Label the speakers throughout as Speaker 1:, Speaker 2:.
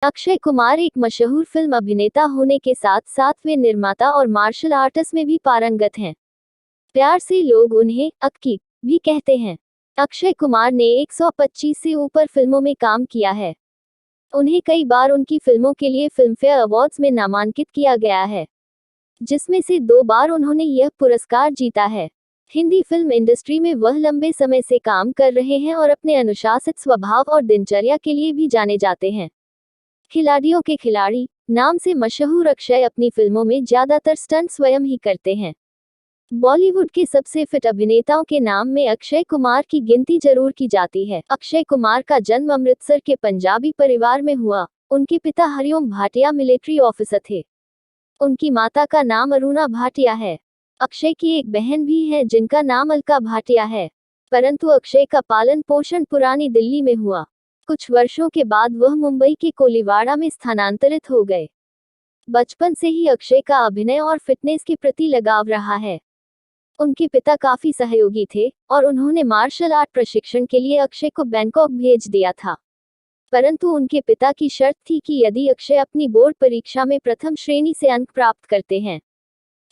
Speaker 1: अक्षय कुमार एक मशहूर फिल्म अभिनेता होने के साथ साथ वे निर्माता और मार्शल आर्टिस्ट में भी पारंगत हैं। प्यार से लोग उन्हें अक्की भी कहते हैं। अक्षय कुमार ने 125 से ऊपर फिल्मों में काम किया है। उन्हें कई बार उनकी फिल्मों के लिए फिल्मफेयर अवार्ड्स में नामांकित किया गया है, जिसमें से 2 बार उन्होंने यह पुरस्कार जीता है। हिंदी फिल्म इंडस्ट्री में वह लंबे समय से काम कर रहे हैं और अपने अनुशासित स्वभाव और दिनचर्या के लिए भी जाने जाते हैं। खिलाड़ियों के खिलाड़ी नाम से मशहूर अक्षय अपनी फिल्मों में ज्यादातर स्टंट स्वयं ही करते हैं। बॉलीवुड के सबसे फिट अभिनेताओं के नाम में अक्षय कुमार की गिनती जरूर की जाती है। अक्षय कुमार का जन्म अमृतसर के पंजाबी परिवार में हुआ। उनके पिता हरिओम भाटिया मिलिट्री ऑफिसर थे। उनकी माता का नाम अरुणा भाटिया है। अक्षय की एक बहन भी है जिनका नाम अलका भाटिया है, परंतु अक्षय का पालन पोषण पुरानी दिल्ली में हुआ। कुछ वर्षों के बाद वह मुंबई के कोलीवाड़ा में स्थानांतरित हो गए। बचपन से ही अक्षय का अभिनय और फिटनेस के प्रति लगाव रहा है। उनके पिता काफी सहयोगी थे और उन्होंने मार्शल आर्ट प्रशिक्षण के लिए अक्षय को बैंकॉक भेज दिया था, परंतु उनके पिता की शर्त थी कि यदि अक्षय अपनी बोर्ड परीक्षा में प्रथम श्रेणी से अंक प्राप्त करते हैं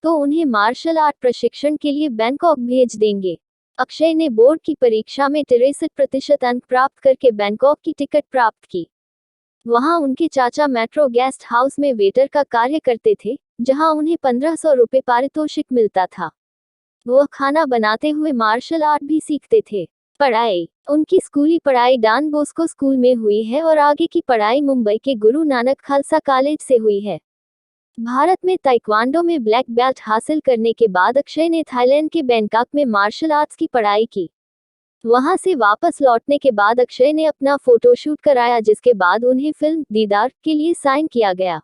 Speaker 1: तो उन्हें मार्शल आर्ट प्रशिक्षण के लिए बैंकॉक भेज देंगे। अक्षय ने बोर्ड की परीक्षा में 63% अंक प्राप्त करके बैंकॉक की टिकट प्राप्त की। वहां उनके चाचा मेट्रो गेस्ट हाउस में वेटर का कार्य करते थे, जहां उन्हें 1500 रुपये पारितोषिक मिलता था। वह खाना बनाते हुए मार्शल आर्ट भी सीखते थे। पढ़ाई उनकी स्कूली पढ़ाई डॉन बॉस्को स्कूल में हुई है और आगे की पढ़ाई मुंबई के गुरु नानक खालसा कॉलेज से हुई है। भारत में ताइक्वांडो में ब्लैक बेल्ट हासिल करने के बाद अक्षय ने थाईलैंड के बैंकॉक में मार्शल आर्ट्स की पढ़ाई की। वहां से वापस लौटने के बाद अक्षय ने अपना फोटोशूट कराया, जिसके बाद उन्हें फिल्म दीदार के लिए साइन किया गया।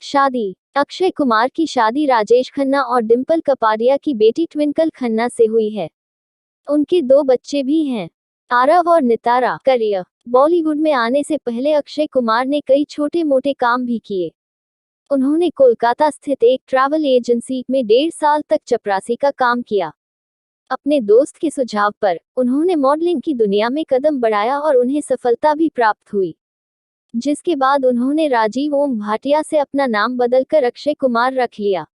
Speaker 1: शादी अक्षय कुमार की शादी राजेश खन्ना और डिंपल कपाडिया की बेटी ट्विंकल खन्ना से हुई है। उनके 2 बच्चे भी हैं, आरव और नितारा। करियर बॉलीवुड में आने से पहले अक्षय कुमार ने कई छोटे मोटे काम भी किए। उन्होंने कोलकाता स्थित एक ट्रैवल एजेंसी में 1.5 साल तक चपरासी का काम किया। अपने दोस्त के सुझाव पर उन्होंने मॉडलिंग की दुनिया में कदम बढ़ाया और उन्हें सफलता भी प्राप्त हुई, जिसके बाद उन्होंने राजीव ओम भाटिया से अपना नाम बदलकर अक्षय कुमार रख लिया।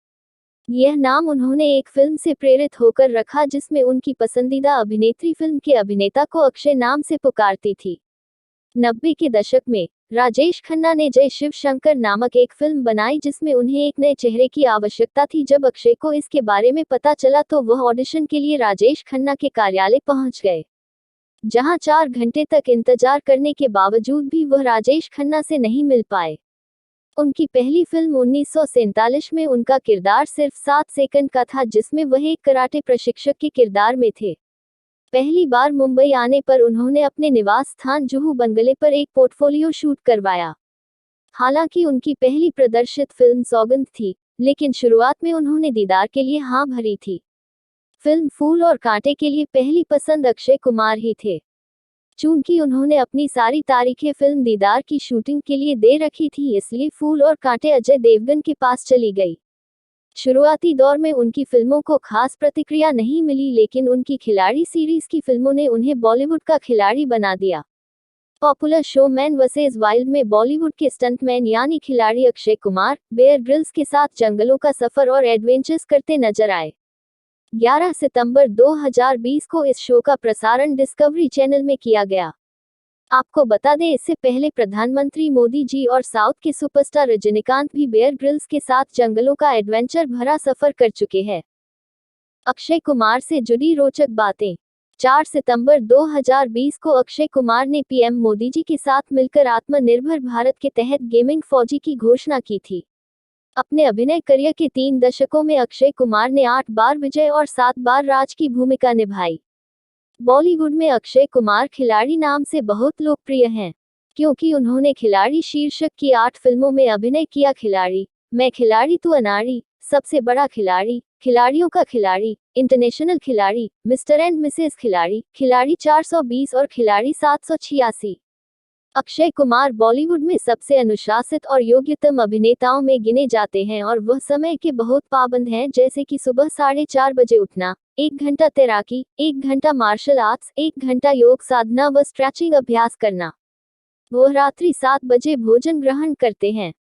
Speaker 1: यह नाम उन्होंने एक फिल्म से प्रेरित होकर रखा जिसमें उनकी पसंदीदा अभिनेत्री फिल्म के अभिनेता को अक्षय नाम से पुकारती थी। 90 के दशक में राजेश खन्ना ने जय शिव शंकर नामक एक फिल्म बनाई जिसमें उन्हें एक नए चेहरे की आवश्यकता थी। जब अक्षय को इसके बारे में पता चला तो वह ऑडिशन के लिए राजेश खन्ना के कार्यालय पहुंच गए, जहां 4 घंटे तक इंतजार करने के बावजूद भी वह राजेश खन्ना से नहीं मिल पाए। उनकी पहली फिल्म 1947 में उनका किरदार सिर्फ 7 सेकंड का था, जिसमें वह एक कराटे प्रशिक्षक के किरदार में थे। पहली बार मुंबई आने पर उन्होंने अपने निवास स्थान जुहू बंगले पर एक पोर्टफोलियो शूट करवाया। हालांकि उनकी पहली प्रदर्शित फिल्म सौगंध थी, लेकिन शुरुआत में उन्होंने दीदार के लिए हाँ भरी थी। फिल्म फूल और कांटे के लिए पहली पसंद अक्षय कुमार ही थे। चूंकि उन्होंने अपनी सारी तारीखें फिल्म दीदार की शूटिंग के लिए दे रखी थी, इसलिए फूल और कांटे अजय देवगन के पास चली गई। शुरुआती दौर में उनकी फिल्मों को खास प्रतिक्रिया नहीं मिली, लेकिन उनकी खिलाड़ी सीरीज की फिल्मों ने उन्हें बॉलीवुड का खिलाड़ी बना दिया। Popular show man versus wild में बॉलीवुड के स्टंटमैन यानी खिलाड़ी अक्षय कुमार बेयर ग्रिल्स के साथ जंगलों का सफर और एडवेंचर्स करते नजर आए। 11 सितंबर 2020 को इस शो का प्रसारण डिस्कवरी चैनल में किया गया। आपको बता दें, इससे पहले प्रधानमंत्री मोदी जी और साउथ के सुपरस्टार रजनीकांत भी बेयर ग्रिल्स के साथ जंगलों का एडवेंचर भरा सफर कर चुके हैं। अक्षय कुमार से जुड़ी रोचक बातें 4 सितंबर 2020 को अक्षय कुमार ने पीएम मोदी जी के साथ मिलकर आत्मनिर्भर भारत के तहत गेमिंग फौजी की घोषणा की थी। अपने अभिनय करियर के 3 दशकों में अक्षय कुमार ने 8 बार विजय और 7 बार राज की भूमिका निभाई। बॉलीवुड में अक्षय कुमार खिलाड़ी नाम से बहुत लोकप्रिय हैं, क्योंकि उन्होंने खिलाड़ी शीर्षक की 8 फिल्मों में अभिनय किया। खिलाड़ी, मैं खिलाड़ी तू अनाड़ी, सबसे बड़ा खिलाड़ी, खिलाड़ियों का खिलाड़ी, इंटरनेशनल खिलाड़ी, मिस्टर एंड मिसेस खिलाड़ी, खिलाड़ी 420 और खिलाड़ी 786। अक्षय कुमार बॉलीवुड में सबसे अनुशासित और योग्यतम अभिनेताओं में गिने जाते हैं और वह समय के बहुत पाबंद हैं, जैसे कि सुबह 4:30 बजे उठना, 1 घंटा तैराकी, 1 घंटा मार्शल आर्ट्स, 1 घंटा योग साधना व स्ट्रेचिंग अभ्यास करना। वो रात्रि 7 बजे भोजन ग्रहण करते हैं।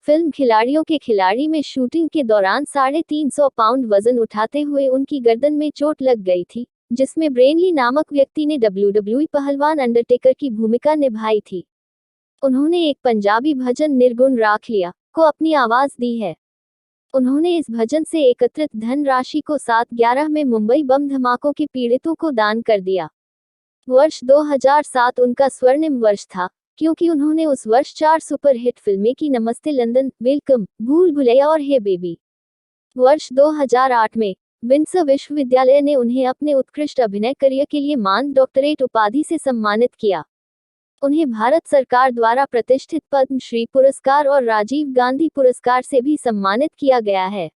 Speaker 1: फिल्म खिलाड़ियों के खिलाड़ी में शूटिंग के दौरान 350 पाउंड वजन उठाते हुए उनकी गर्दन में चोट लग गई थी, जिसमें ब्रेनली नामक व्यक्ति ने WWE पहलवान अंडरटेकर की भूमिका निभाई थी। उन्होंने एक पंजाबी भजन निर्गुण राख लिया को अपनी आवाज दी है। उन्होंने इस भजन से एकत्रित धन राशि को 7/11 में मुंबई बम धमाकों के पीड़ितों को दान कर दिया। वर्ष 2007 उनका स्वर्णिम वर्ष था, क्योंकि उन्होंने उस वर्ष 4 सुपरहिट फिल्में की, नमस्ते लंदन, वेलकम, भूल भुलैया और हे बेबी। वर्ष 2008 में विंडसर विश्वविद्यालय ने उन्हें अपने उत्कृष्ट अभिनय करियर के लिए मान डॉक्टरेट उपाधि से सम्मानित किया। उन्हें भारत सरकार द्वारा प्रतिष्ठित पद्म श्री पुरस्कार और राजीव गांधी पुरस्कार से भी सम्मानित किया गया है।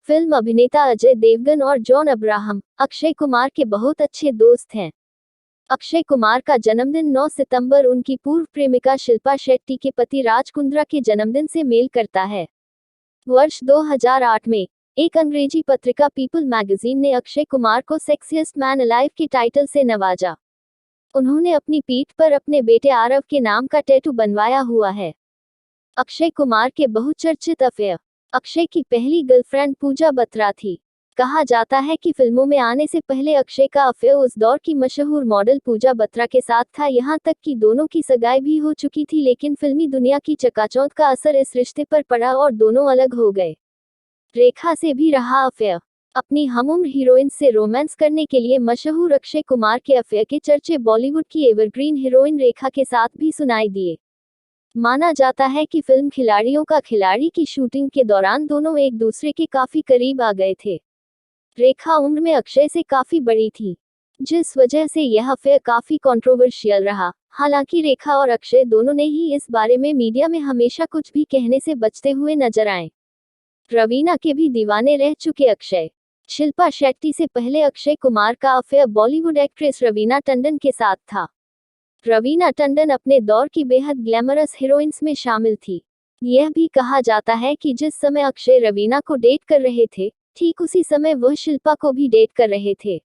Speaker 1: फिल्म अभिनेता अजय देवगन और जॉन अब्राहम अक्षय कुमार के बहुत अच्छे दोस्त हैं। अक्षय कुमार का जन्मदिन 9 सितंबर उनकी पूर्व प्रेमिका शिल्पा शेट्टी के पति राज कुंद्रा के जन्मदिन से मेल करता है। वर्ष 2008 में एक अंग्रेजी पत्रिका पीपल मैगजीन ने अक्षय कुमार को सेक्सिएस्ट मैन अलाइव के टाइटल से नवाजा। उन्होंने अपनी पीठ पर अपने बेटे आरव के नाम का टैटू बनवाया हुआ है। अक्षय कुमार के बहुचर्चित अफेयर। अक्षय की पहली गर्लफ्रेंड पूजा बत्रा थी। कहा जाता है कि फिल्मों में आने से पहले अक्षय का अफेयर उस दौर की मशहूर मॉडल पूजा बत्रा के साथ था, यहाँ तक कि दोनों की सगाई भी हो चुकी थी, लेकिन फिल्मी दुनिया की चकाचौंध का असर इस रिश्ते पर पड़ा और दोनों अलग हो गए। रेखा से भी रहा अफेयर। अपनी हमउम्र हीरोइन से रोमांस करने के लिए मशहूर अक्षय कुमार के अफेयर के चर्चे बॉलीवुड की एवरग्रीन हीरोइन रेखा के साथ भी सुनाई दिए। माना जाता है कि फिल्म खिलाड़ियों का खिलाड़ी की शूटिंग के दौरान दोनों एक दूसरे के काफी करीब आ गए थे। रेखा उम्र में अक्षय से काफी बड़ी थी, जिस वजह से यह अफेयर काफी कंट्रोवर्शियल रहा। हालांकि रेखा और अक्षय दोनों ने ही इस बारे में मीडिया में हमेशा कुछ भी कहने से बचते हुए नजर आए। रवीना के भी दीवाने रह चुके अक्षय। शिल्पा शेट्टी से पहले अक्षय कुमार का अफेयर बॉलीवुड एक्ट्रेस रवीना टंडन के साथ था। रवीना टंडन अपने दौर की बेहद ग्लैमरस हीरोइंस में शामिल थी। यह भी कहा जाता है कि जिस समय अक्षय रवीना को डेट कर रहे थे, ठीक उसी समय वह शिल्पा को भी डेट कर रहे थे।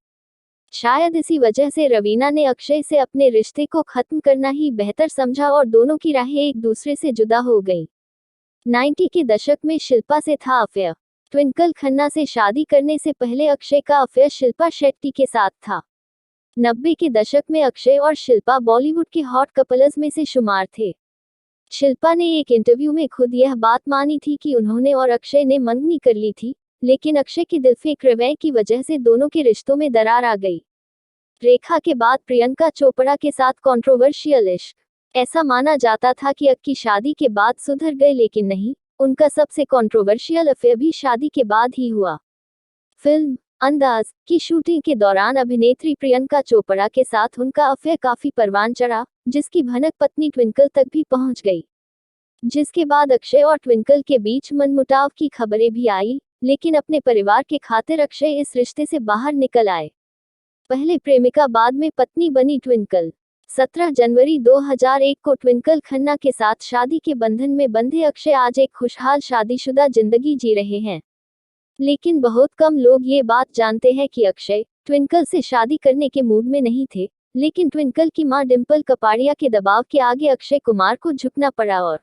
Speaker 1: शायद इसी वजह से रवीना ने अक्षय से अपने रिश्ते को खत्म करना ही बेहतर समझा और दोनों की राहें एक दूसरे से जुदा हो गईं। 90 के दशक में शिल्पा से था अफेयर। ट्विंकल खन्ना से शादी करने से पहले अक्षय का अफेयर शिल्पा शेट्टी के साथ था। 90 के दशक में अक्षय और शिल्पा बॉलीवुड के हॉट कपल्स में से शुमार थे। शिल्पा ने एक इंटरव्यू में खुद यह बात मानी थी कि उन्होंने और अक्षय ने मंगनी कर ली थी, लेकिन अक्षय के दिलफेक रवैये की वजह से दोनों के रिश्तों में दरार आ गई। रेखा के बाद प्रियंका चोपड़ा के साथ कंट्रोवर्शियल इश्क। ऐसा माना जाता था कि अक्की शादी के बाद सुधर गए, लेकिन नहीं, उनका सबसे कंट्रोवर्शियल अफेयर भी शादी के बाद ही हुआ। फिल्म अंदाज की शूटिंग के दौरान अभिनेत्री प्रियंका चोपड़ा के साथ उनका अफेयर काफी परवान चढ़ा, जिसकी भनक पत्नी ट्विंकल तक भी पहुंच गई। जिसके बाद अक्षय और ट्विंकल के बीच मनमुटाव की खबरें भी आई, लेकिन अपने परिवार के खातिर अक्षय इस रिश्ते से बाहर निकल आए। पहले प्रेमिका बाद में पत्नी बनी ट्विंकल। 17 जनवरी 2001 को ट्विंकल खन्ना के साथ शादी के बंधन में बंधे अक्षय आज एक खुशहाल शादीशुदा जिंदगी जी रहे हैं। लेकिन बहुत कम लोग ये बात जानते हैं कि अक्षय ट्विंकल से शादी करने के मूड में नहीं थे, लेकिन ट्विंकल की मां डिंपल कपाड़िया के दबाव के आगे अक्षय कुमार को झुकना पड़ा और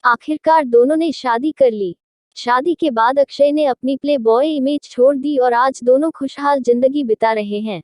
Speaker 1: आखिरकार दोनों ने शादी कर ली। शादी के बाद अक्षय ने अपनी प्ले बॉय इमेज छोड़ दी और आज दोनों खुशहाल जिंदगी बिता रहे हैं।